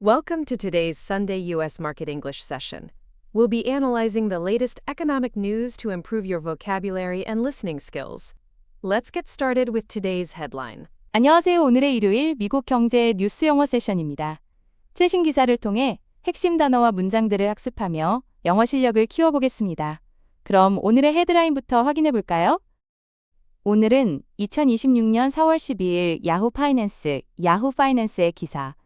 Welcome to today's Sunday U.S. Market English session. We'll be analyzing the latest economic news to improve your vocabulary and listening skills. Let's get started with today's headline. 안녕하세요. 오늘의 일요일 미국 경제 뉴스 영어 세션입니다. 최신 기사를 통해 핵심 단어와 문장들을 학습하며 영어 실력을 키워보겠습니다. 그럼 오늘의 헤드라인부터 확인해 볼까요? 오늘은 2026년 4월 12일 야후 파이낸스의 기사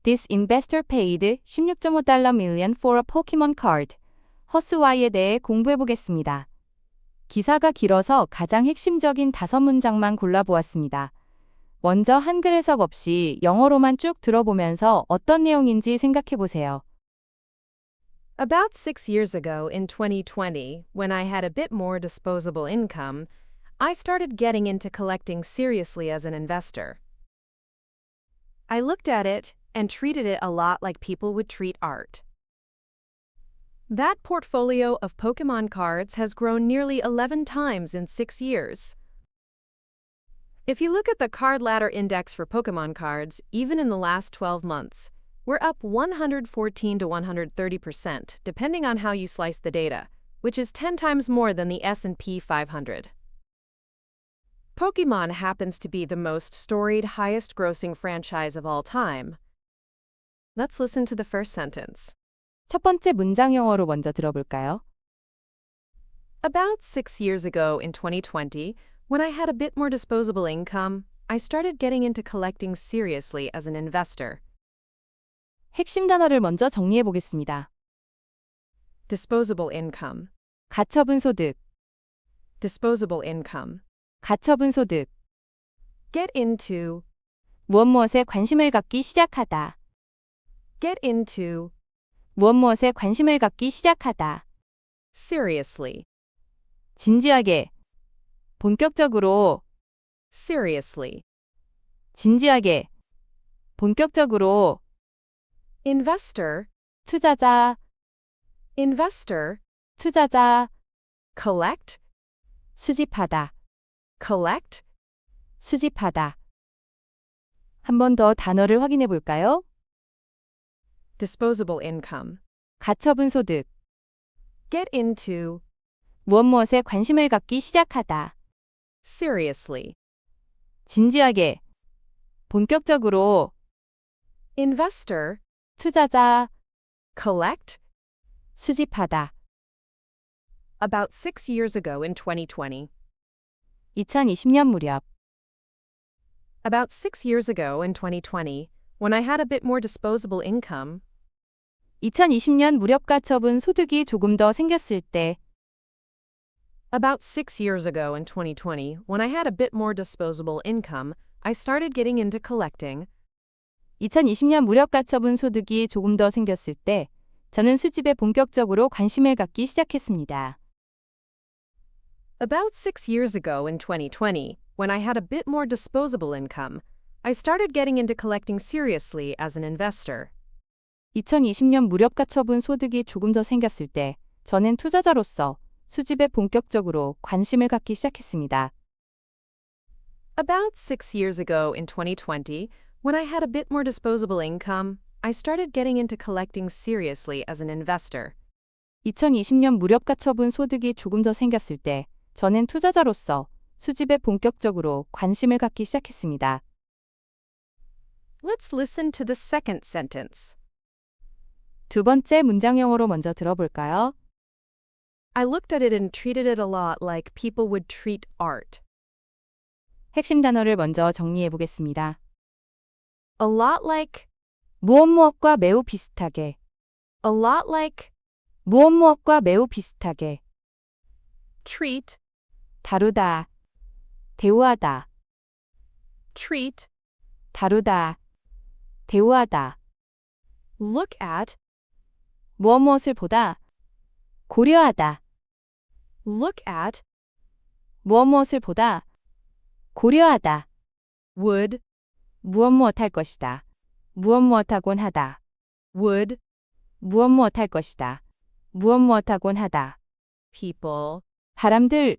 This investor paid 16.5 million for a Pokemon card. 허스와이에 대해 공부해 보겠습니다. 기사가 길어서 가장 핵심적인 5문장만 골라보았습니다. 먼저 한글 해석 없이 영어로만 쭉 들어보면서 어떤 내용인지 생각해 보세요. About 6 years ago in 2020, when I had a bit more disposable income, I started getting into collecting seriously as an investor. I looked at it and treated it a lot like people would treat art. That portfolio of Pokemon cards has grown nearly 11 times in 6 years. If you look at the card ladder index for Pokemon cards, even in the last 12 months, we're up 114 to 130%, depending on how you slice the data, which is 10 times more than the S&P 500. Pokemon happens to be the most storied, highest-grossing franchise of all time. Let's listen to the first sentence. 첫 번째 문장 영어로 먼저 들어볼까요? About 6 years ago in 2020, when I had a bit more disposable income, I started getting into collecting seriously as an investor. 핵심 단어를 먼저 정리해 보겠습니다. Disposable income. 가처분 소득, Disposable income. 가처분 소득, Get into. 무엇무엇에 관심을 갖기 시작하다, Get into. 무엇무엇에 관심을 갖기 시작하다, Seriously. 진지하게, 본격적으로, Seriously. 진지하게, 본격적으로, Investor. 투자자, Investor. 투자자, Collect. 수집하다, Collect. 수집하다. 한 번 더 단어를 확인해 볼까요? Disposable income. 가처분 소득, Get into. 무엇무엇에 관심을 갖기 시작하다, Seriously. 진지하게, 본격적으로, Investor. 투자자, Collect. 수집하다. About 6 years ago in 2020. 2020년 무렵, About 6 years ago in 2020, when I had a bit more disposable income, 2020년 무렵 가처분 소득이 조금 더 생겼을 때, About 6 years ago in 2020, when I had a bit more disposable income, I started getting into collecting. 2020년 무렵 가처분 소득이 조금 더 생겼을 때, 저는 수집에 본격적으로 관심을 갖기 시작했습니다. About 6 years ago in 2020, when I had a bit more disposable income, I started getting into collecting seriously as an investor. 2020년 무렵 가처분 소득이 조금 더 생겼을 때, 저는 투자자로서 수집에 본격적으로 관심을 갖기 시작했습니다. About 6 years ago in 2020, when I had a bit more disposable income, I started getting into collecting seriously as an investor. 2020년 무렵 가처분 소득이 조금 더 생겼을 때, 저는 투자자로서 수집에 본격적으로 관심을 갖기 시작했습니다. Let's listen to the second sentence. 두 번째 문장 영어로 먼저 들어볼까요? I looked at it and treated it a lot like people would treat art. 핵심 단어를 먼저 정리해 보겠습니다. A lot like. 무엇무엇과 매우 비슷하게, A lot like. 무엇무엇과 매우 비슷하게, Treat. 다루다, 대우하다, Treat. 다루다, 대우하다. Look at. 무엇무엇을 보다, 고려하다, Look at. 무엇무엇을 보다, 고려하다. Would. 무엇무엇 할 것이다, 무엇무엇하곤 하다, Would. 무엇무엇 할 것이다, 무엇무엇하곤 하다. People. 사람들,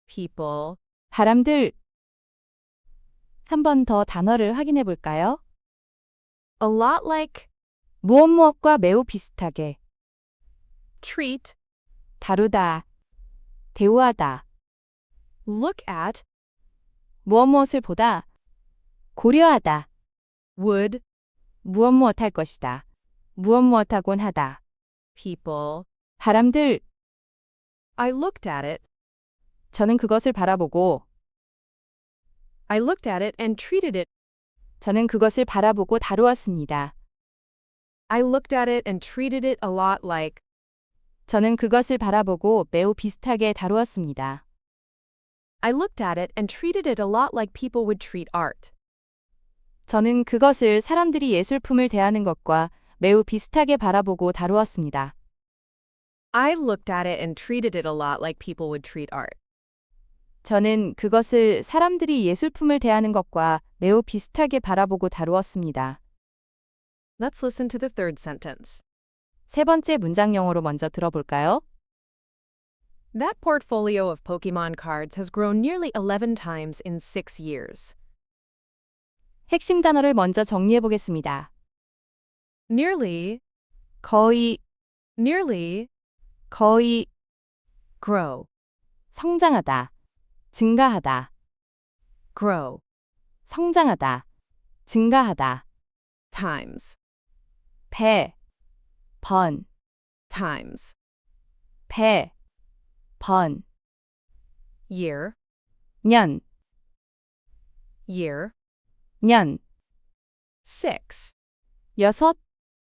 People. 사람들. 한 번 더 단어를 확인해 볼까요? A lot like. 무엇 무엇과 매우 비슷하게, treat, 다루다, 대우하다, look at, 무엇 무엇을 보다, 고려하다, would, 무엇 무엇 할 것이다, 무엇 무엇 하곤 하다, people. 사람들, I looked at it. 저는 그것을 바라보고, I looked at it and treated it. 저는 그것을 바라보고 다루었습니다. I looked at it and treated it a lot like. 저는 그것을 바라보고 매우 비슷하게 다루었습니다. I looked at it and treated it a lot like people would treat art. 저는 그것을 사람들이 예술품을 대하는 것과 매우 비슷하게 바라보고 다루었습니다. I looked at it and treated it a lot like people would treat art. 저는 그것을 사람들이 예술품을 대하는 것과 매우 비슷하게 바라보고 다루었습니다. Let's listen to the third sentence. 세 번째 문장 영어로 먼저 들어볼까요? That portfolio of Pokemon cards has grown nearly 11 times in 6 years. 핵심 단어를 먼저 정리해 보겠습니다. Nearly, 거의, nearly, 거의, grow, 성장하다, 증가하다, grow, 성장하다, 증가하다, times, 배, 번, times, 배, 번, year, 년, year, 년, 6, 여섯,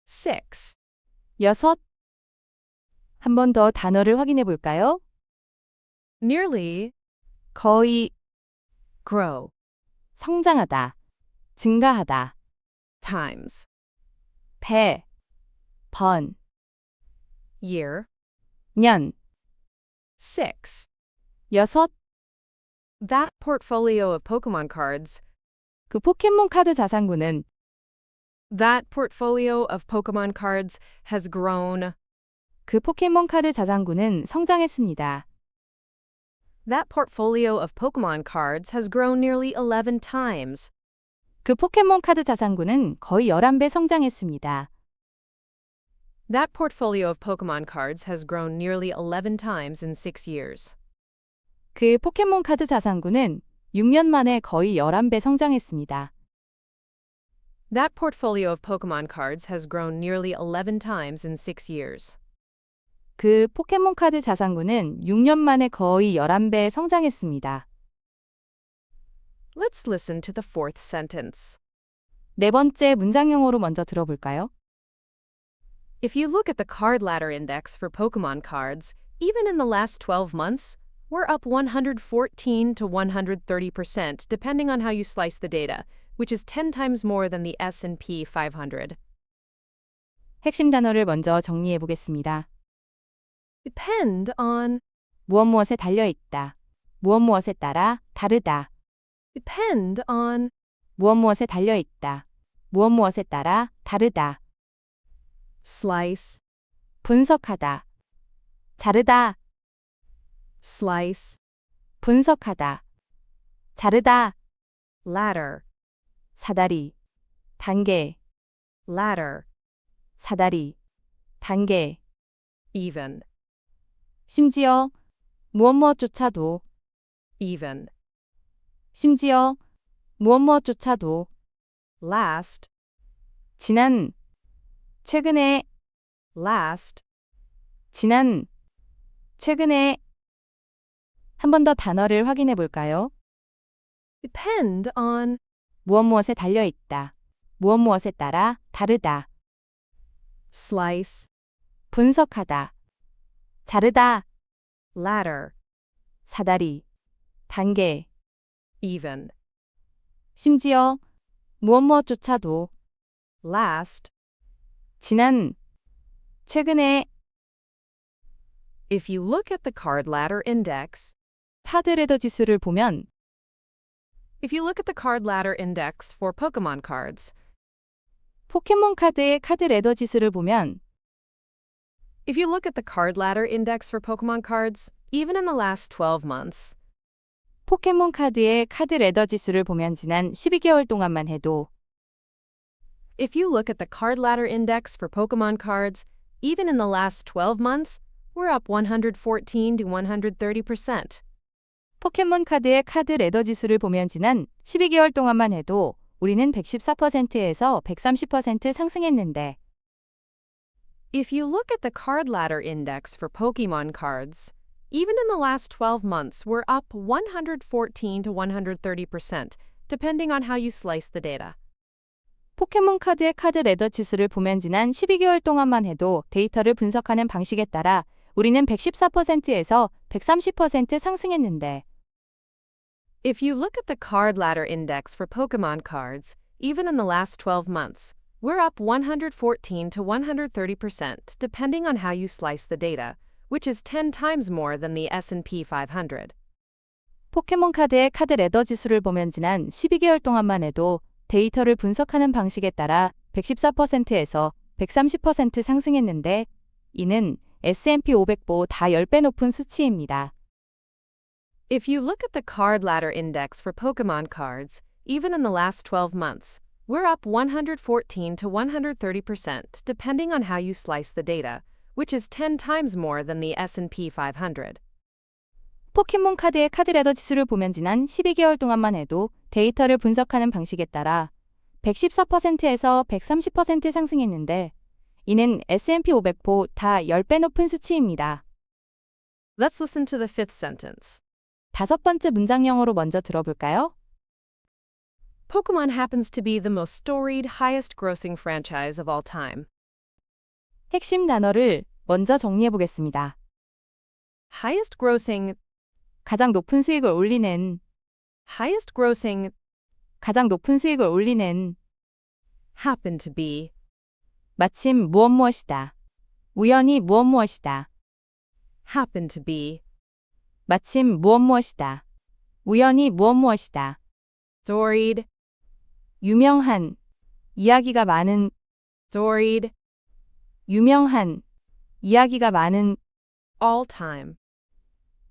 6, 여섯. 한 번 더 단어를 확인해 볼까요? nearly, 거의, grow, 성장하다, 증가하다, times, 배, 번, year, 년, 6. 여섯. That portfolio of Pokemon cards, 그 포켓몬 카드 자산구는 that portfolio of Pokemon cards has grown. 그 포켓몬 카드 자산구는 성장했습니다. That portfolio of Pokemon cards has grown nearly 11 times. 그 포켓몬 카드 자산구는 거의 11배 성장했습니다. That portfolio of Pokemon cards has grown nearly 11 times in 6 years. 그 포켓몬 카드 자산구는 6년 만에 거의 11배 성장했습니다. That portfolio of Pokemon cards has grown nearly 11 times in 6 years. 그 포켓몬 카드 자산구는 6년 만에 거의 11배 성장했습니다. Let's listen to the fourth sentence. 네 번째 문장 영어로 먼저 들어볼까요? If you look at the card ladder index for Pokemon cards, even in the last 12 months, we're up 114 to 130% depending on how you slice the data, which is 10 times more than the S&P 500. 핵심 단어를 먼저 정리해 보겠습니다. Depend on, 무엇 무엇에 달려 있다. 무엇 무엇에 따라 다르다. depend on, 무엇 무엇에 달려 있다. 무엇 무엇에 따라 다르다. slice, 분석하다. 자르다. slice, 분석하다. 자르다. ladder, 사다리. 단계. ladder, 사다리. 단계. even, 심지어 무엇 무엇조차도. even, 심지어 무엇 무엇조차도. last, 지난. 최근에. last, 지난. 최근에. 한 번 더 단어를 확인해 볼까요? depend on, 무엇 무엇에 달려 있다. 무엇 무엇에 따라 다르다. slice, 분석하다. 자르다. ladder, 사다리. 단계. even, 심지어 무엇 무엇조차도. last. 지난. 최근에. If you look at the card ladder index, 카드 레더 지수를 보면 if you look at the card ladder index for Pokemon cards, 포켓몬 카드의 카드 레더 지수를 보면 if you look at the card ladder index for Pokemon cards, even in the last 12 months, 포켓몬 카드의 카드 레더 지수를 보면 지난 12개월 동안만 해도 If you look at the card ladder index for Pokemon cards, even in the last 12 months, we're up 114 to 130%. 포켓몬 카드의 카드 레더 지수를 보면 지난 12개월 동안만 해도 우리는 114%에서 130% 상승했는데 If you look at the card ladder index for Pokemon cards, even in the last 12 months, we're up 114 to 130%, depending on how you slice the data. 포켓몬 카드의 카드 레더 지수를 보면 지난 12개월 동안만 해도 데이터를 분석하는 방식에 따라 우리는 114%에서 130% 상승했는데 If you look at the card ladder index for Pokemon cards, even in the last 12 months, we're up 114 to 130%, depending on how you slice the data, which is 10 times more than the S&P 500. 포켓몬 카드의 카드 레더 지수를 보면 지난 12개월 동안만 해도 데이터를 분석하는 방식에 따라 114%에서 130% 상승했는데 이는 S&P 500보 다 10배 높은 수치입니다. If you look at the card ladder index for Pokemon cards, even in the last 12 months, we're up 114 to 130%, depending on how you slice the data, which is 10 times more than the S&P 500. 포켓몬 카드의 카드 레더 지수를 보면 지난 12개월 동안만 해도 데이터를 분석하는 방식에 따라 114%에서 130% 상승했는데 이는 S&P 500보 다 10배 높은 수치입니다. Let's listen to the fifth sentence. 다섯 번째 문장 영어로 먼저 들어볼까요? Pokemon happens to be the most storied, highest-grossing franchise of all time. 핵심 단어를 먼저 정리해 보겠습니다. Highest-grossing, 가장 높은 수익을 올리는, highest-grossing, 가장 높은 수익을 올리는, happen to be, 마침 무엇무엇이다. 우연히 무엇무엇이다. happen to be, 마침 무엇무엇이다. 우연히 무엇무엇이다. storied, 유명한, 이야기가 많은, storied, 유명한, 이야기가 많은, all-time,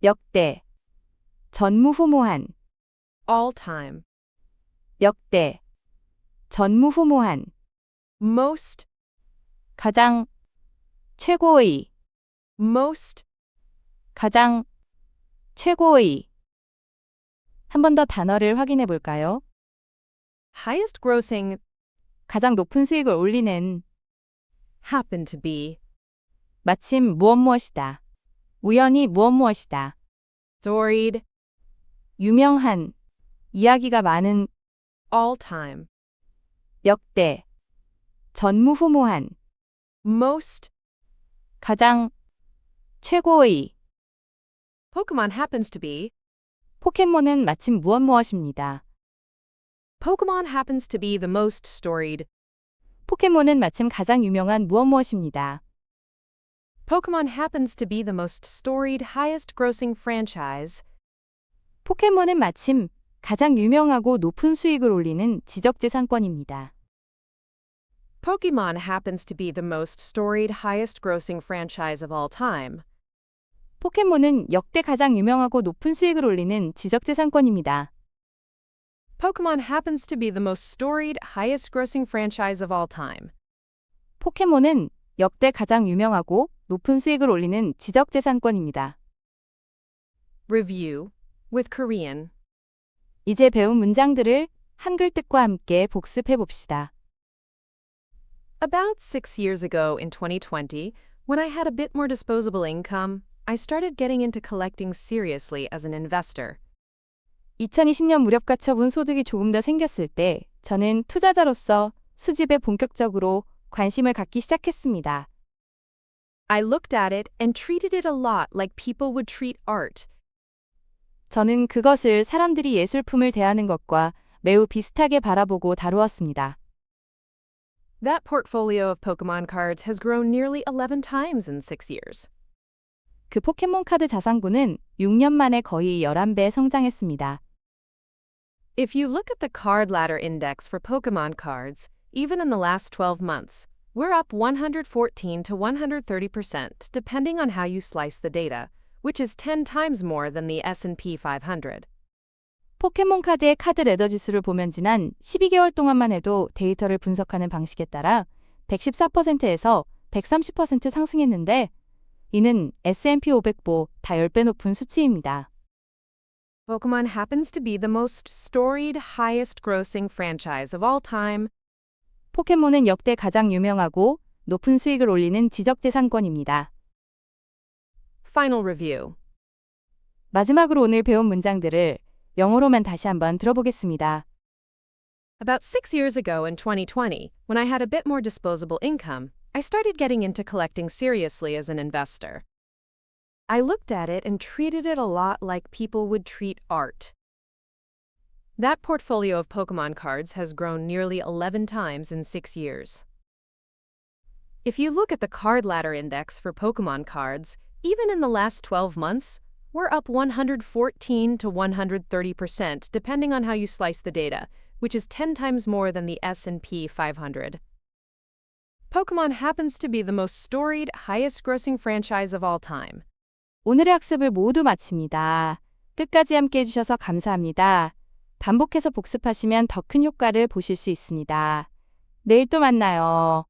역대, 전무후무한, all-time, 역대, 전무후무한, most, 가장, 최고의, most, 가장, 최고의. 한 번 더 단어를 확인해 볼까요? highest-grossing, 가장 높은 수익을 올리는, happen to be, 마침 무엇무엇이다. 우연히 무엇무엇이다. storied, 유명한, 이야기가 많은, all-time, 역대, 전무후무한, most. 가장, 최고의. Pokemon happens to be, 포켓몬은 마침 무엇무엇입니다. Pokemon happens to be the most storied, 포켓몬은 마침 가장 유명한 무엇무엇입니다. Pokemon happens to be the most storied, highest-grossing franchise, 포켓몬은 마침 가장 유명하고 높은 수익을 올리는 지적재산권입니다. Pokemon happens to be the most storied, highest-grossing franchise of all time. 포켓몬은 역대 가장 유명하고 높은 수익을 올리는 지적재산권입니다. Pokemon happens to be the most storied, highest-grossing franchise of all time. 포켓몬은 역대 가장 유명하고 높은 수익을 올리는 지적재산권입니다. Review with Korean. 이제 배운 문장들을 한글 뜻과 함께 복습해 봅시다. About 6 years ago in 2020, when I had a bit more disposable income, I started getting into collecting seriously as an investor. 2020년 무력가처분 소득이 조금 더 생겼을 때 저는 투자자로서 수집에 본격적으로 관심을 갖기 시작했습니다. I looked at it and treated it a lot like people would treat art. 저는 그것을 사람들이 예술품을 대하는 것과 매우 비슷하게 바라보고 다루었습니다. That portfolio of Pokemon cards has grown nearly 11 times in 6 years. 그 포켓몬 카드 자산고는 6년 만에 거의 11배 성장했습니다. If you look at the card ladder index for Pokemon cards, even in the last 12 months, we're up 114 to 130%, depending on how you slice the data, which is 10 times more than the S&P 500. 포켓몬 카드의 카드 레더 지수를 보면 지난 12개월 동안만 해도 데이터를 분석하는 방식에 따라 114%에서 130% 상승했는데 이는 S&P 500보 다 10배 높은 수치입니다. Pokemon happens to be the most storied, highest grossing franchise of all time. 포켓몬은 역대 가장 유명하고 높은 수익을 올리는 지적재산권입니다. Final review. 마지막으로 오늘 배운 문장들을 영어로만 다시 한번 들어보겠습니다. About 6 years ago in 2020, when I had a bit more disposable income, I started getting into collecting seriously as an investor. I looked at it and treated it a lot like people would treat art. That portfolio of Pokemon cards has grown nearly 11 times in 6 years. If you look at the card ladder index for Pokemon cards, even in the last 12 months, we're up 114 to 130% depending on how you slice the data, which is 10 times more than the S&P 500. Pokemon happens to be the most storied, highest-grossing franchise of all time. 오늘의 학습을 모두 마칩니다. 끝까지 함께 해주셔서 감사합니다. 반복해서 복습하시면 더 큰 효과를 보실 수 있습니다. 내일 또 만나요.